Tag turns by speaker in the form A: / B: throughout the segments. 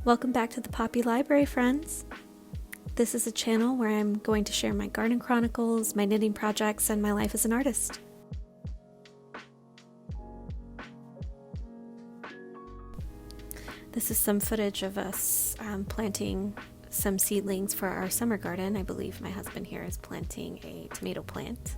A: Welcome back to the Poppy Library, friends. This is a channel where I'm going to share my garden chronicles, my knitting projects, and my life as an artist. This is some footage of us planting some seedlings for our summer garden. I believe my husband here is planting a tomato plant.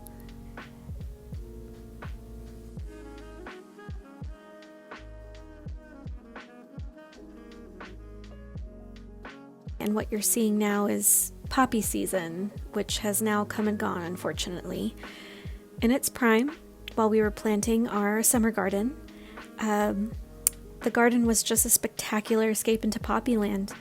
A: And what you're seeing now is poppy season, which has now come and gone, unfortunately. In its prime, while we were planting our summer garden, the garden was just a spectacular escape into poppy land.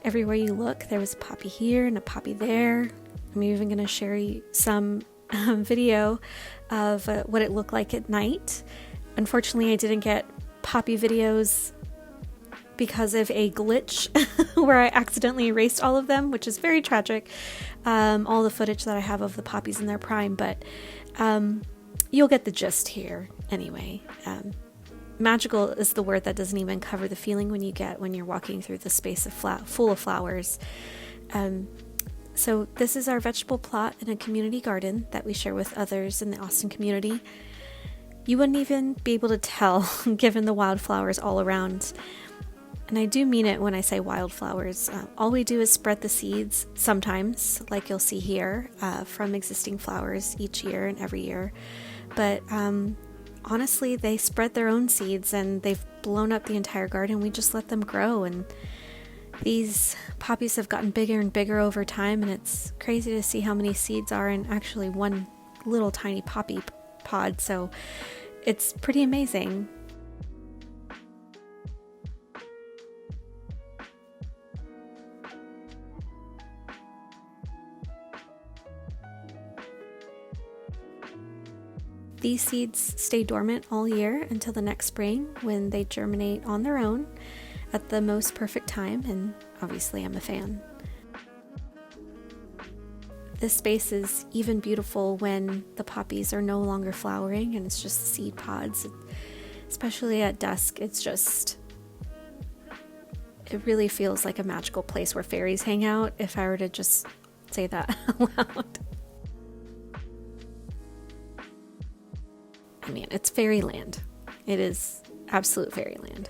A: Everywhere you look, there was a poppy here and a poppy there. I'm even going to share you some video of what it looked like at night. Unfortunately, I didn't get poppy videos because of a glitch where I accidentally erased all of them, which is very tragic. All the footage that I have of the poppies in their prime, but you'll get the gist here anyway. Magical is the word that doesn't even cover the feeling when you're walking through the space full of flowers. So this is our vegetable plot in a community garden that we share with others in the Austin community. You wouldn't even be able to tell given the wildflowers all around. And I do mean it when I say wildflowers. All we do is spread the seeds sometimes, like you'll see here, from existing flowers each year and every year. But honestly, they spread their own seeds and they've blown up the entire garden. We just let them grow, and these poppies have gotten bigger and bigger over time, and it's crazy to see how many seeds are in actually one little tiny poppy pod, so it's pretty amazing. These seeds stay dormant all year until the next spring when they germinate on their own at the most perfect time, and obviously I'm a fan. This space is even beautiful when the poppies are no longer flowering and it's just seed pods. Especially at dusk, it really feels like a magical place where fairies hang out, if I were to just say that out loud. I mean, it's fairyland. It is absolute fairyland.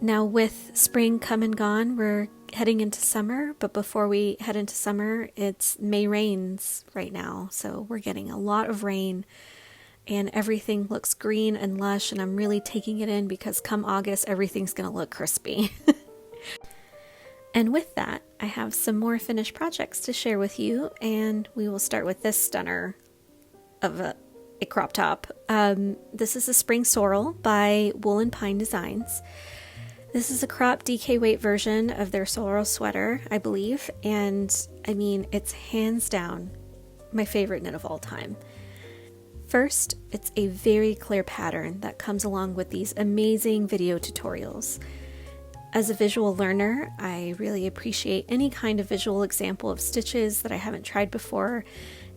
A: Now with spring come and gone, we're heading into summer, but before we head into summer, it's May rains right now. So we're getting a lot of rain and everything looks green and lush, and I'm really taking it in because come August, everything's going to look crispy. And with that, I have some more finished projects to share with you, and we will start with this stunner of a crop top. This is a spring sorrel by Wool and Pine Designs. This is a crop DK weight version of their sorrel sweater, I believe, and I mean, it's hands down my favorite knit of all time. First, it's a very clear pattern that comes along with these amazing video tutorials. As a visual learner, I really appreciate any kind of visual example of stitches that I haven't tried before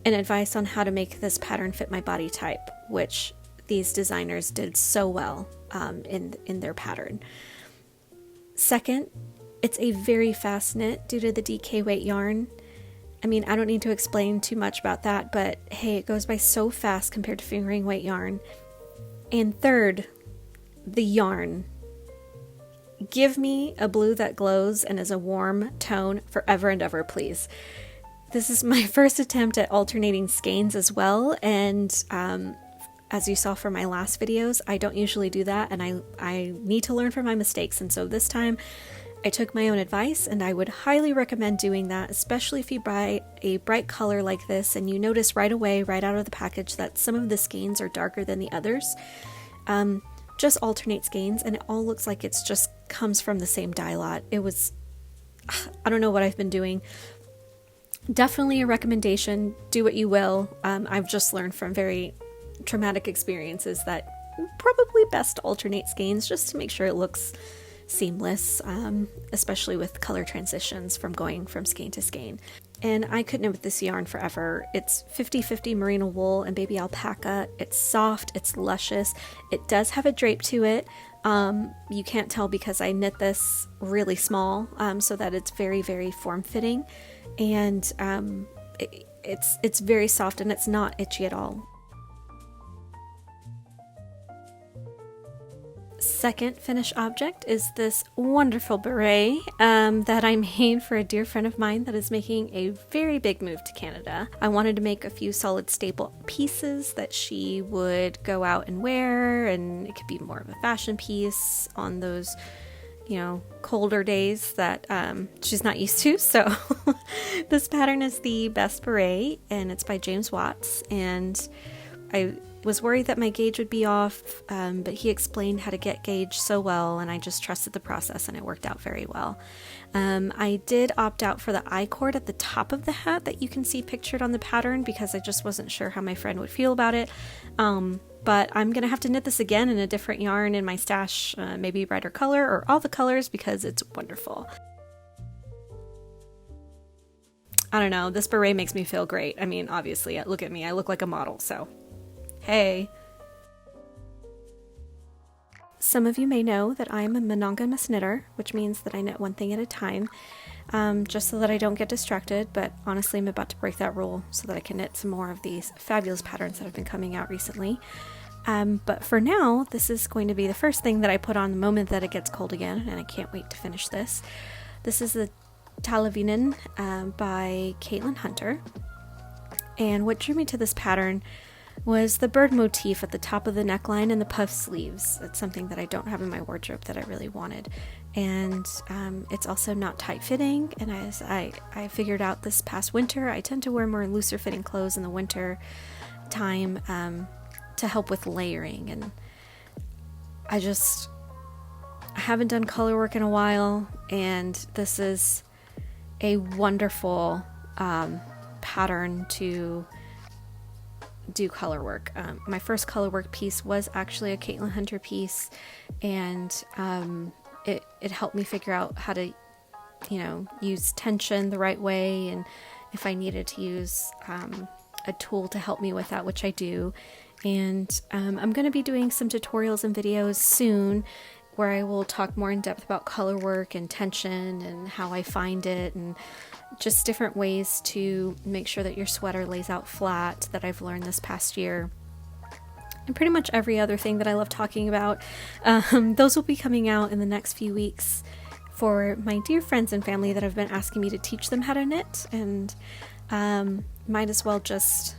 A: and advice on how to make this pattern fit my body type, which these designers did so well in their pattern. Second, it's a very fast knit due to the DK weight yarn. I mean, I don't need to explain too much about that, but hey, it goes by so fast compared to fingering weight yarn. And third, the yarn. Give me a blue that glows and is a warm tone forever and ever, please. This is my first attempt at alternating skeins as well, and as you saw from my last videos, I don't usually do that, and I need to learn from my mistakes, and so this time I took my own advice, and I would highly recommend doing that, especially if you buy a bright color like this and you notice right away, right out of the package, that some of the skeins are darker than the others. just alternate skeins, and it all looks like it's just comes from the same dye lot. I don't know what I've been doing. Definitely a recommendation. Do what you will. I've just learned from very traumatic experiences that probably best to alternate skeins just to make sure it looks seamless, especially with color transitions from going from skein to skein. And I could knit with this yarn forever. It's 50-50 merino wool and baby alpaca. It's soft, it's luscious. It does have a drape to it. You can't tell because I knit this really small, so that it's very, very form-fitting. And it's very soft and it's not itchy at all. Second finished object is this wonderful beret that I made for a dear friend of mine that is making a very big move to Canada. I wanted to make a few solid staple pieces that she would go out and wear, and it could be more of a fashion piece on those, colder days that she's not used to. So this pattern is the Best Beret, and it's by James Watts, and I was worried that my gauge would be off, but he explained how to get gauge so well, and I just trusted the process, and it worked out very well. I did opt out for the I-cord at the top of the hat that you can see pictured on the pattern because I just wasn't sure how my friend would feel about it. But I'm going to have to knit this again in a different yarn in my stash, maybe brighter color or all the colors, because it's wonderful. I don't know, this beret makes me feel great. I mean, obviously, look at me, I look like a model, so hey. Some of you may know that I'm a monogamous knitter, which means that I knit one thing at a time, just so that I don't get distracted, but honestly I'm about to break that rule so that I can knit some more of these fabulous patterns that have been coming out recently. But for now, this is going to be the first thing that I put on the moment that it gets cold again, and I can't wait to finish this. This is the Talvinen by Caitlin Hunter, and what drew me to this pattern was the bird motif at the top of the neckline and the puff sleeves. It's something that I don't have in my wardrobe that I really wanted. And it's also not tight fitting, and as I figured out this past winter, I tend to wear more looser fitting clothes in the winter time to help with layering. And I haven't done color work in a while, and this is a wonderful pattern to do color work. My first color work piece was actually a Caitlin Hunter piece, and it helped me figure out how to use tension the right way, and if I needed to use a tool to help me with that, which I do. And I'm going to be doing some tutorials and videos soon where I will talk more in depth about color work and tension and how I find it, and just different ways to make sure that your sweater lays out flat that I've learned this past year. And pretty much every other thing that I love talking about. Those will be coming out in the next few weeks for my dear friends and family that have been asking me to teach them how to knit, and might as well just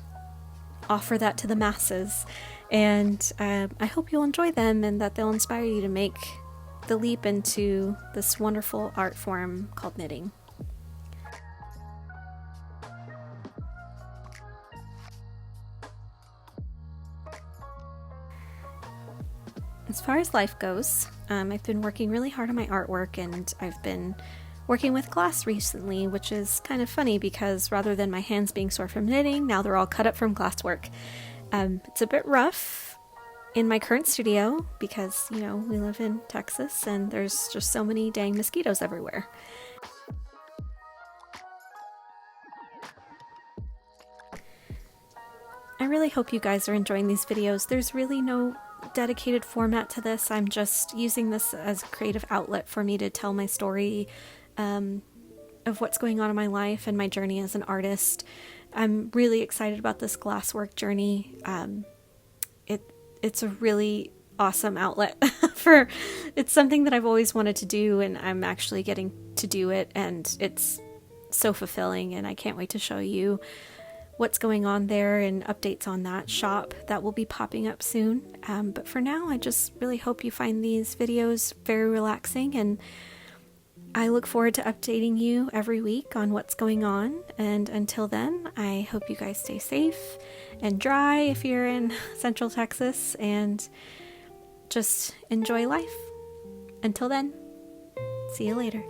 A: offer that to the masses. And I hope you'll enjoy them and that they'll inspire you to make the leap into this wonderful art form called knitting. As far as life goes, I've been working really hard on my artwork, and I've been working with glass recently, which is kind of funny because rather than my hands being sore from knitting, now they're all cut up from glasswork. It's a bit rough in my current studio because, we live in Texas and there's just so many dang mosquitoes everywhere. I really hope you guys are enjoying these videos. There's really no dedicated format to this. I'm just using this as a creative outlet for me to tell my story of what's going on in my life and my journey as an artist. I'm really excited about this glasswork journey. It's a really awesome outlet it's something that I've always wanted to do, and I'm actually getting to do it, and it's so fulfilling, and I can't wait to show you what's going on there and updates on that shop that will be popping up soon. But for now, I just really hope you find these videos very relaxing, and I look forward to updating you every week on what's going on. And until then, I hope you guys stay safe and dry if you're in Central Texas, and just enjoy life. Until then, see you later.